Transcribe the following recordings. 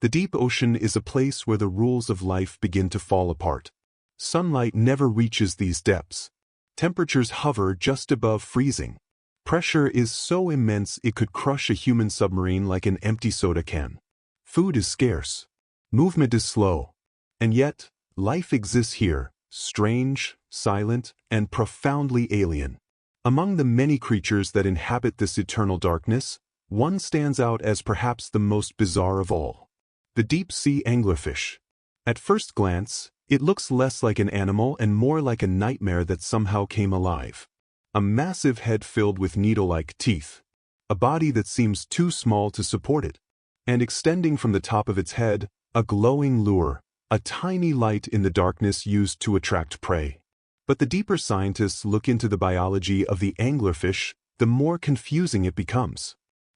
The deep ocean is a place where the rules of life begin to fall apart. Sunlight never reaches these depths. Temperatures hover just above freezing. Pressure is so immense it could crush a human submarine like an empty soda can. Food is scarce. Movement is slow. And yet, life exists here, strange, silent, and profoundly alien. Among the many creatures that inhabit this eternal darkness, one stands out as perhaps the most bizarre of all. The deep-sea anglerfish. At first glance, it looks less like an animal and more like a nightmare that somehow came alive. A massive head filled with needle-like teeth. A body that seems too small to support it. And extending from the top of its head, a glowing lure, a tiny light in the darkness used to attract prey. But the deeper scientists look into the biology of the anglerfish, the more confusing it becomes.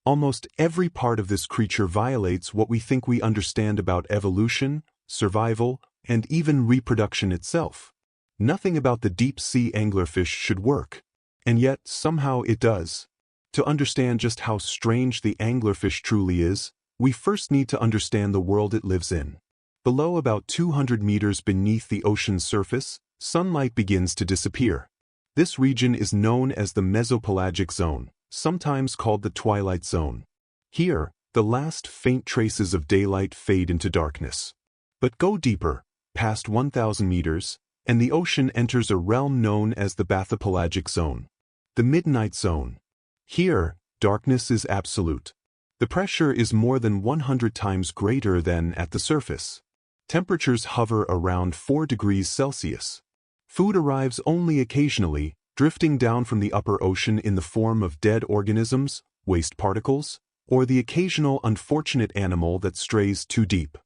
Almost every part of this creature violates what we think we understand about evolution, survival, and even reproduction itself. Nothing about the deep-sea anglerfish should work. And yet, somehow it does. To understand just how strange the anglerfish truly is, we first need to understand the world it lives in. Below about 200 meters beneath the ocean's surface, sunlight begins to disappear. This region is known as the mesopelagic zone, sometimes called the twilight zone. Here, the last faint traces of daylight fade into darkness. But go deeper, past 1,000 meters, and the ocean enters a realm known as the bathopelagic zone, the midnight zone. Here, darkness is absolute. The pressure is more than 100 times greater than at the surface. Temperatures hover around 4 degrees Celsius. Food arrives only occasionally, drifting down from the upper ocean in the form of dead organisms, waste particles, or the occasional unfortunate animal that strays too deep.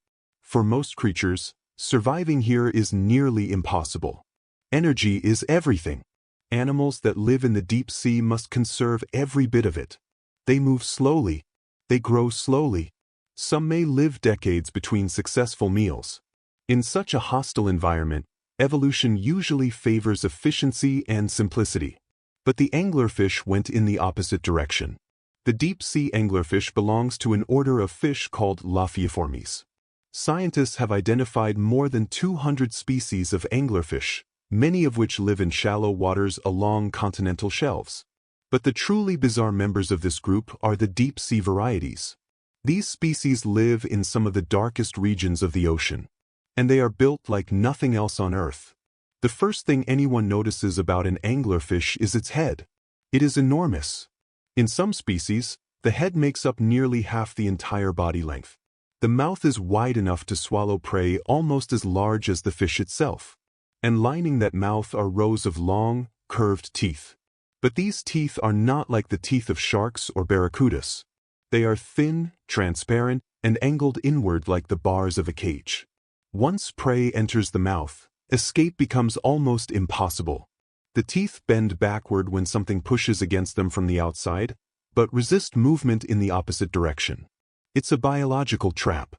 For most creatures, surviving here is nearly impossible. Energy is everything. Animals that live in the deep sea must conserve every bit of it. They move slowly. They grow slowly. Some may live decades between successful meals. In such a hostile environment, evolution usually favors efficiency and simplicity. But the anglerfish went in the opposite direction. The deep-sea anglerfish belongs to an order of fish called Laphiiformes. Scientists have identified more than 200 species of anglerfish, many of which live in shallow waters along continental shelves. But the truly bizarre members of this group are the deep-sea varieties. These species live in some of the darkest regions of the ocean. And they are built like nothing else on Earth. The first thing anyone notices about an anglerfish is its head. It is enormous. In some species, the head makes up nearly half the entire body length. The mouth is wide enough to swallow prey almost as large as the fish itself. And lining that mouth are rows of long, curved teeth. But these teeth are not like the teeth of sharks or barracudas. They are thin, transparent, and angled inward like the bars of a cage. Once prey enters the mouth, escape becomes almost impossible. The teeth bend backward when something pushes against them from the outside, but resist movement in the opposite direction. It's a biological trap.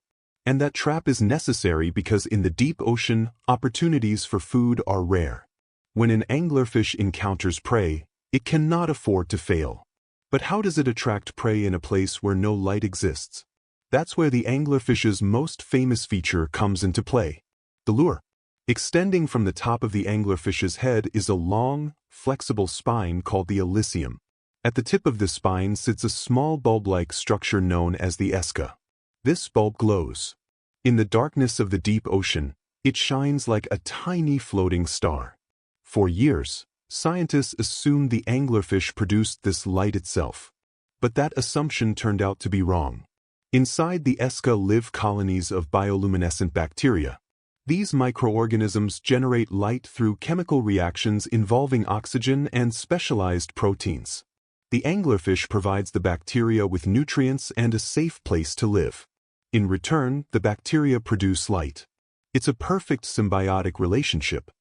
And that trap is necessary because in the deep ocean, opportunities for food are rare. When an anglerfish encounters prey, it cannot afford to fail. But how does it attract prey in a place where no light exists? That's where the anglerfish's most famous feature comes into play. The lure. Extending from the top of the anglerfish's head is a long, flexible spine called the elysium. At the tip of this spine sits a small bulb-like structure known as the esca. This bulb glows. In the darkness of the deep ocean, it shines like a tiny floating star. For years, scientists assumed the anglerfish produced this light itself. But that assumption turned out to be wrong. Inside the esca live colonies of bioluminescent bacteria. These microorganisms generate light through chemical reactions involving oxygen and specialized proteins. The anglerfish provides the bacteria with nutrients and a safe place to live. In return, the bacteria produce light. It's a perfect symbiotic relationship.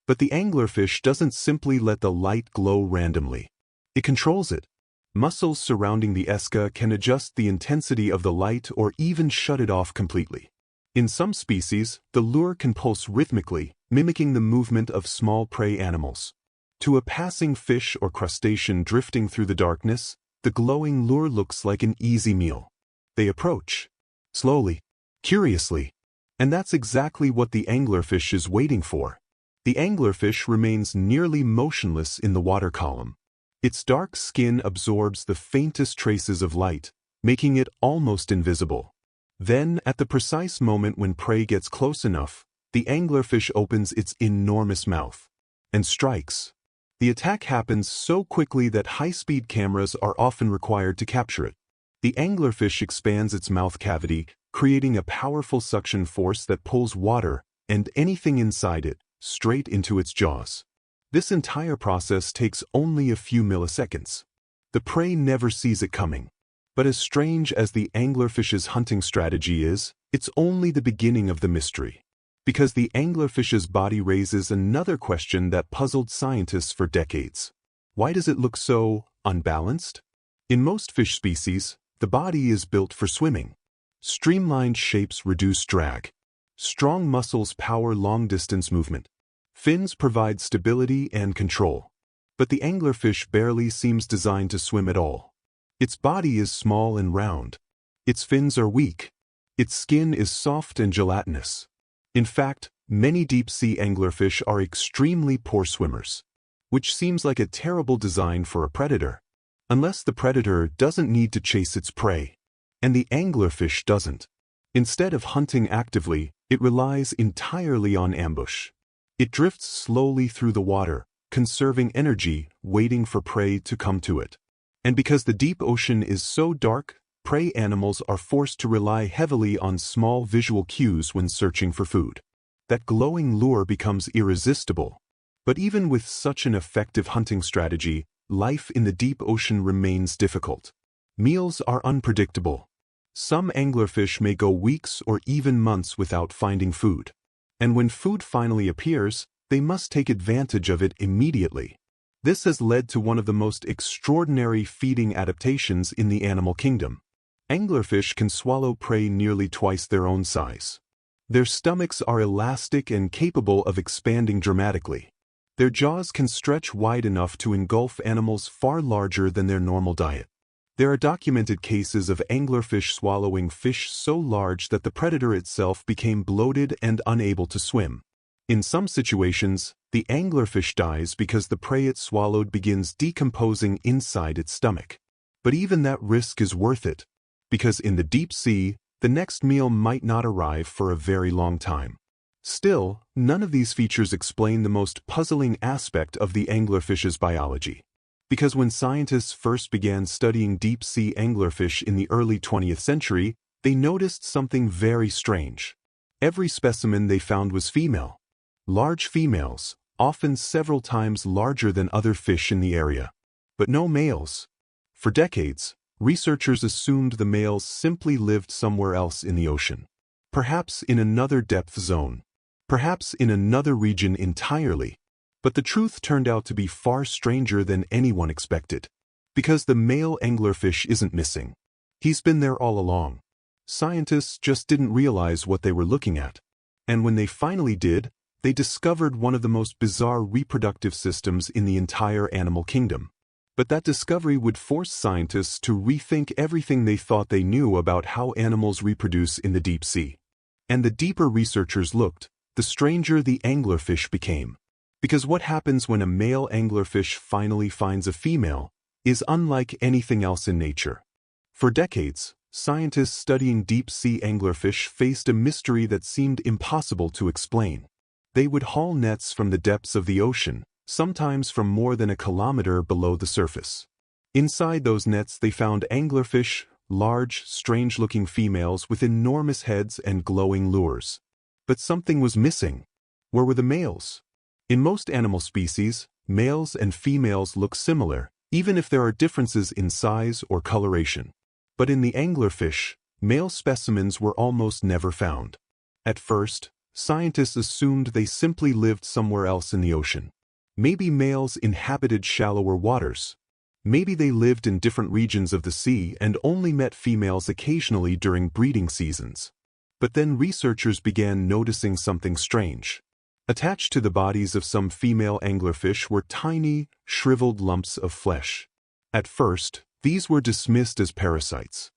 But the anglerfish doesn't simply let the light glow randomly. It controls it. Muscles surrounding the esca can adjust the intensity of the light or even shut it off completely. In some species, the lure can pulse rhythmically, mimicking the movement of small prey animals. To a passing fish or crustacean drifting through the darkness, the glowing lure looks like an easy meal. They approach. Slowly. curiously. And that's exactly what the anglerfish is waiting for. The anglerfish remains nearly motionless in the water column. Its dark skin absorbs the faintest traces of light, making it almost invisible. Then, at the precise moment when prey gets close enough, the anglerfish opens its enormous mouth and strikes. The attack happens so quickly that high-speed cameras are often required to capture it. The anglerfish expands its mouth cavity, creating a powerful suction force that pulls water and anything inside it straight into its jaws. This entire process takes only a few milliseconds. The prey never sees it coming. But as strange as the anglerfish's hunting strategy is, it's only the beginning of the mystery. Because the anglerfish's body raises another question that puzzled scientists for decades. Why does it look so unbalanced? In most fish species, the body is built for swimming. Streamlined shapes reduce drag. Strong muscles power long-distance movement. Fins provide stability and control. But the anglerfish barely seems designed to swim at all. Its body is small and round. Its fins are weak. Its skin is soft and gelatinous. In fact, many deep-sea anglerfish are extremely poor swimmers, which seems like a terrible design for a predator. Unless the predator doesn't need to chase its prey. And the anglerfish doesn't. Instead of hunting actively, it relies entirely on ambush. It drifts slowly through the water, conserving energy, waiting for prey to come to it. And because the deep ocean is so dark, prey animals are forced to rely heavily on small visual cues when searching for food. That glowing lure becomes irresistible. But even with such an effective hunting strategy, life in the deep ocean remains difficult. Meals are unpredictable. Some anglerfish may go weeks or even months without finding food. And when food finally appears, they must take advantage of it immediately. This has led to one of the most extraordinary feeding adaptations in the animal kingdom. Anglerfish can swallow prey nearly twice their own size. Their stomachs are elastic and capable of expanding dramatically. Their jaws can stretch wide enough to engulf animals far larger than their normal diet. There are documented cases of anglerfish swallowing fish so large that the predator itself became bloated and unable to swim. In some situations, the anglerfish dies because the prey it swallowed begins decomposing inside its stomach. But even that risk is worth it, because in the deep sea, the next meal might not arrive for a very long time. Still, none of these features explain the most puzzling aspect of the anglerfish's biology. Because when scientists first began studying deep-sea anglerfish in the early 20th century, they noticed something very strange. Every specimen they found was female. Large females, often several times larger than other fish in the area. But no males. For decades, researchers assumed the males simply lived somewhere else in the ocean. Perhaps in another depth zone. Perhaps in another region entirely. But the truth turned out to be far stranger than anyone expected. Because the male anglerfish isn't missing. He's been there all along. Scientists just didn't realize what they were looking at. And when they finally did, they discovered one of the most bizarre reproductive systems in the entire animal kingdom. But that discovery would force scientists to rethink everything they thought they knew about how animals reproduce in the deep sea. And the deeper researchers looked, the stranger the anglerfish became. Because what happens when a male anglerfish finally finds a female is unlike anything else in nature. For decades, scientists studying deep-sea anglerfish faced a mystery that seemed impossible to explain. They would haul nets from the depths of the ocean, sometimes from more than a kilometer below the surface. Inside those nets they found anglerfish, large, strange-looking females with enormous heads and glowing lures. But something was missing. Where were the males? In most animal species, males and females look similar, even if there are differences in size or coloration. But in the anglerfish, male specimens were almost never found. At first, scientists assumed they simply lived somewhere else in the ocean. Maybe males inhabited shallower waters. Maybe they lived in different regions of the sea and only met females occasionally during breeding seasons. But then researchers began noticing something strange. Attached to the bodies of some female anglerfish were tiny, shriveled lumps of flesh. At first, these were dismissed as parasites.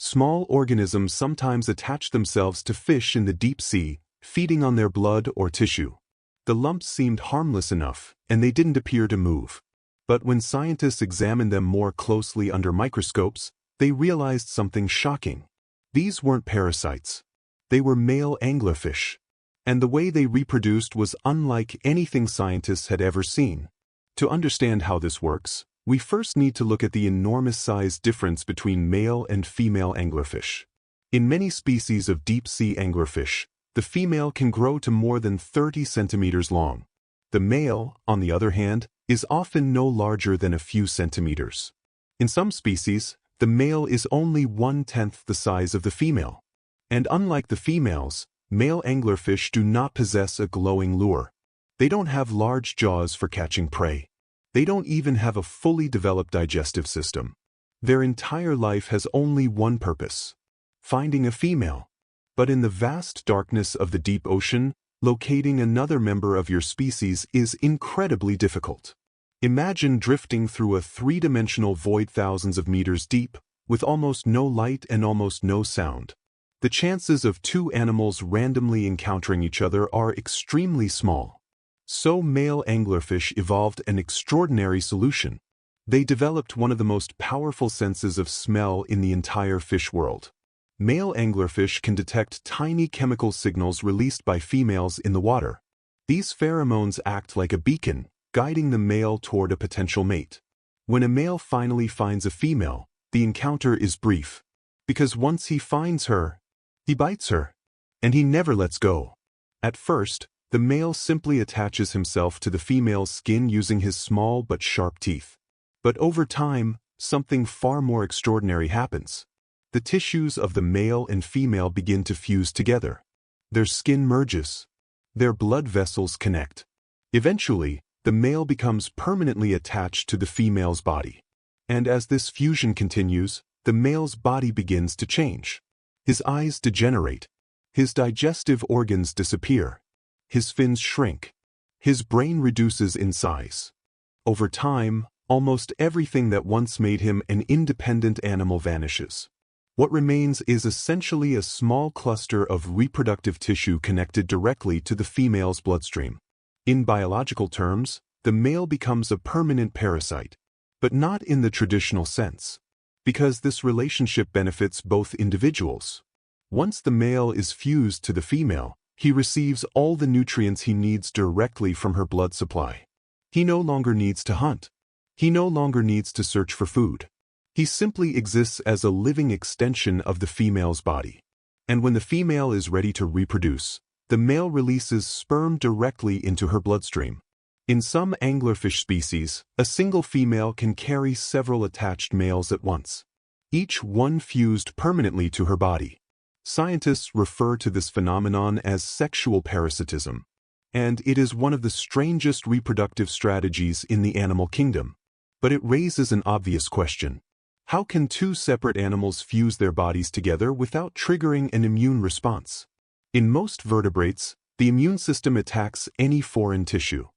Small organisms sometimes attach themselves to fish in the deep sea, feeding on their blood or tissue. The lumps seemed harmless enough, and they didn't appear to move. But when scientists examined them more closely under microscopes, they realized something shocking. These weren't parasites. They were male anglerfish. And the way they reproduced was unlike anything scientists had ever seen. To understand how this works, we first need to look at the enormous size difference between male and female anglerfish. In many species of deep-sea anglerfish, the female can grow to more than 30 centimeters long. The male, on the other hand, is often no larger than a few centimeters. In some species, the male is only 1/10 the size of the female. And unlike the females, male anglerfish do not possess a glowing lure. They don't have large jaws for catching prey. They don't even have a fully developed digestive system. Their entire life has only one purpose: finding a female. But in the vast darkness of the deep ocean, locating another member of your species is incredibly difficult. Imagine drifting through a three-dimensional void thousands of meters deep, with almost no light and almost no sound. The chances of two animals randomly encountering each other are extremely small. So male anglerfish evolved an extraordinary solution. They developed one of the most powerful senses of smell in the entire fish world. Male anglerfish can detect tiny chemical signals released by females in the water. These pheromones act like a beacon, guiding the male toward a potential mate. When a male finally finds a female, the encounter is brief. Because once he finds her, he bites her. And he never lets go. At first, the male simply attaches himself to the female's skin using his small but sharp teeth. But over time, something far more extraordinary happens. The tissues of the male and female begin to fuse together. Their skin merges. Their blood vessels connect. Eventually, the male becomes permanently attached to the female's body. And as this fusion continues, the male's body begins to change. His eyes degenerate. His digestive organs disappear. His fins shrink. His brain reduces in size. Over time, almost everything that once made him an independent animal vanishes. What remains is essentially a small cluster of reproductive tissue connected directly to the female's bloodstream. In biological terms, the male becomes a permanent parasite, but not in the traditional sense, because this relationship benefits both individuals. Once the male is fused to the female, he receives all the nutrients he needs directly from her blood supply. He no longer needs to hunt. He no longer needs to search for food. He simply exists as a living extension of the female's body. And when the female is ready to reproduce, the male releases sperm directly into her bloodstream. In some anglerfish species, a single female can carry several attached males at once, each one fused permanently to her body. Scientists refer to this phenomenon as sexual parasitism, and it is one of the strangest reproductive strategies in the animal kingdom. But it raises an obvious question. How can two separate animals fuse their bodies together without triggering an immune response? In most vertebrates, the immune system attacks any foreign tissue.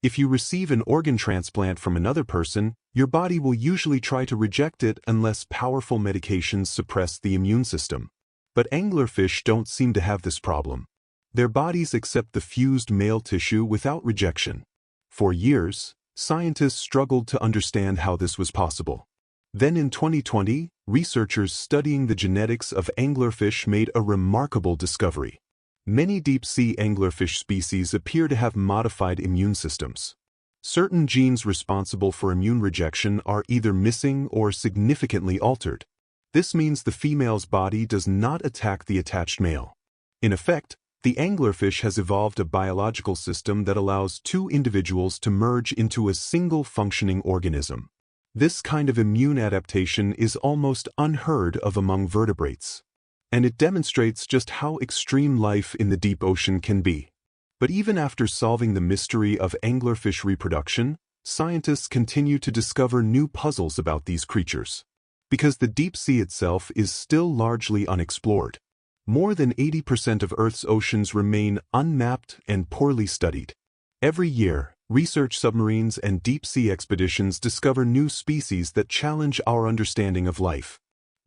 If you receive an organ transplant from another person, your body will usually try to reject it unless powerful medications suppress the immune system. But anglerfish don't seem to have this problem. Their bodies accept the fused male tissue without rejection. For years, scientists struggled to understand how this was possible. Then in 2020, researchers studying the genetics of anglerfish made a remarkable discovery. Many deep-sea anglerfish species appear to have modified immune systems. Certain genes responsible for immune rejection are either missing or significantly altered. This means the female's body does not attack the attached male. In effect, the anglerfish has evolved a biological system that allows two individuals to merge into a single functioning organism. This kind of immune adaptation is almost unheard of among vertebrates. And it demonstrates just how extreme life in the deep ocean can be. But even after solving the mystery of anglerfish reproduction, scientists continue to discover new puzzles about these creatures. Because the deep sea itself is still largely unexplored. More than 80% of Earth's oceans remain unmapped and poorly studied. Every year, research submarines and deep-sea expeditions discover new species that challenge our understanding of life.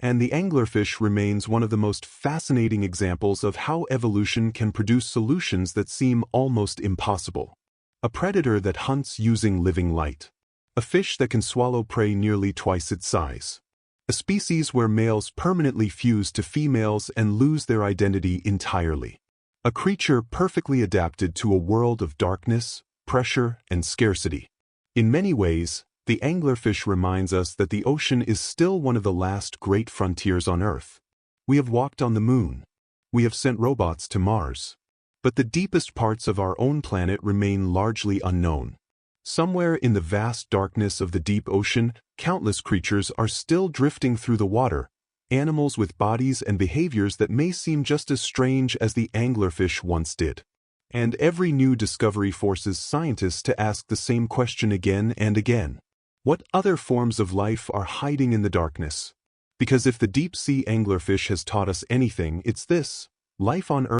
And the anglerfish remains one of the most fascinating examples of how evolution can produce solutions that seem almost impossible. A predator that hunts using living light. A fish that can swallow prey nearly twice its size. A species where males permanently fuse to females and lose their identity entirely. A creature perfectly adapted to a world of darkness, pressure, and scarcity. In many ways, the anglerfish reminds us that the ocean is still one of the last great frontiers on Earth. We have walked on the moon. We have sent robots to Mars. But the deepest parts of our own planet remain largely unknown. Somewhere in the vast darkness of the deep ocean, countless creatures are still drifting through the water, animals with bodies and behaviors that may seem just as strange as the anglerfish once did. And every new discovery forces scientists to ask the same question again and again. What other forms of life are hiding in the darkness? Because if the deep-sea anglerfish has taught us anything, it's this: life on Earth